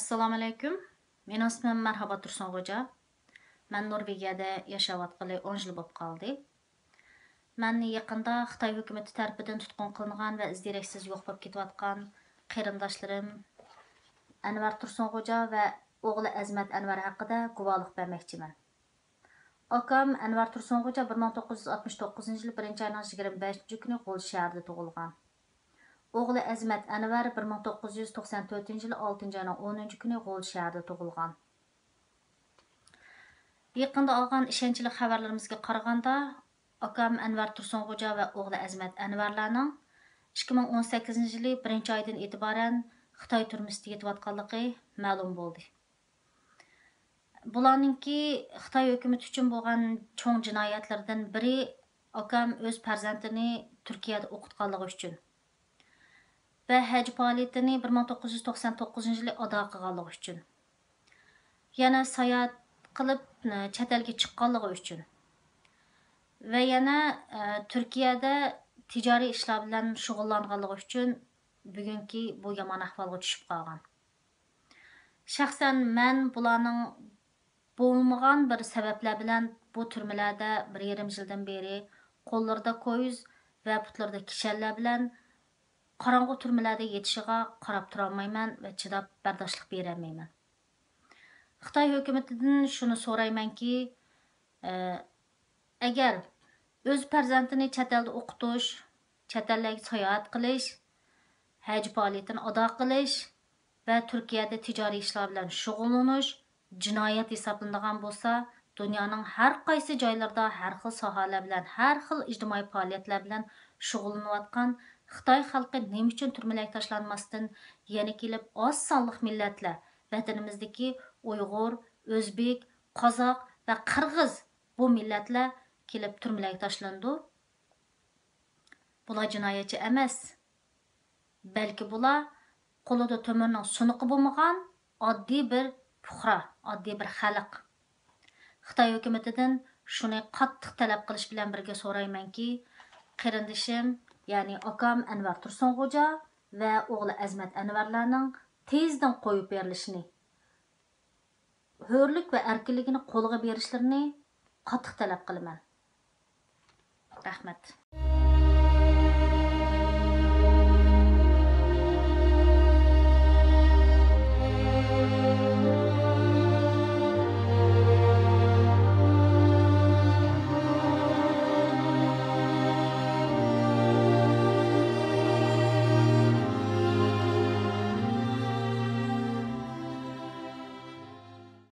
Assalomu alaykum. Mening ismim Marhaba Tursunxo'ja. Men Norvegiyada yashayotgani 10 yil bo'lib qoldi. Men yaqinda Xitoy hukumatı tarafidan tutqun qilingan va izdiraksiz yo'q bo'lib ketayotgan qarindoshlarim Anvar Tursunxo'ja va o'g'li Azmat Anvar haqida guvohlik bermoqchiman. Akam Anvar Tursunxo'ja 1969 yil 1-oyning 25 kuni G'o'l shahrida tug'ilgan. Oğlu Azmat Anvar 1994 yıl 6-ayning 10 kuni G'o'l shahrida tug'ilgan. Yaqinda olgan ishonchli xabarlarimizga qaraganda, akam Anvar Tursunxo'ja va o'g'li Azmat Anvarlarning 2018 yili 1-oydan e'tiboran Xitoy turmusida yetayotganligi ma'lum bo'ldi. Bularningki Xitoy hukumati uchun bo'lgan cho'ng jinoyatlardan biri akam o'z farzandini Turkiyada o'qitganligi uchun ve həcc fəaliyyətini 1999 yılı ada qılğanlığı üçün. Yana sayat qılıb chet elga chiqqanligi üçün. Ve yana Türkiyədə ticari işlər bilan shug'ullanganligi üçün bugungi bu yomon ahvolga tushib qolgan. Shaxsan men bularning bo'lmagan bir sabablar bilan bu turmalarda 1,5 yildan beri qo'llarida ko'yiz va putlarida kishanlar bilan qarang'u turmalarda yetishiga qarab turolmayman va chidab bardoshlik berolmayman. Xitoy hukumatidan shuni so'raymanki, agar o'z farzandini chet elda o'qitish, chet ellarga sayohat qilish, haj faoliyatini ado qilish va Turkiyada tijoriy ishlar bilan shug'ullanish jinoyat hisoblanadigan bo'lsa, dunyoning har qaysi joylarida har xil sohalar bilan, har xil ijtimoiy faoliyatlar bilan shug'ullanayotgan Xitoy xalqi nima uchun turmalarga tashlanmasdan yana kelib oz sonli millatlar vatanimizdagi Uyg'ur, O'zbek, Qozoq va Qirg'iz bu millatlar kelib turmalarga tashlandi? Bular jinoyatchi emas. Balki bular qo'lida to'mirning sunuqi bo'lmagan oddiy bir fuqaro, oddiy bir xalq. Xitoy hukumatidan shuni qattiq talab qilish bilan birga so'raymanki, qarindishim, ya'ni akam Anvar Tursunxo'ja va o'g'li Azmat Anvarlarning tezdan qo'yib berilishini, hurlik va erkinligini qo'lga berishlarini qattiq talab qilaman. Rahmat.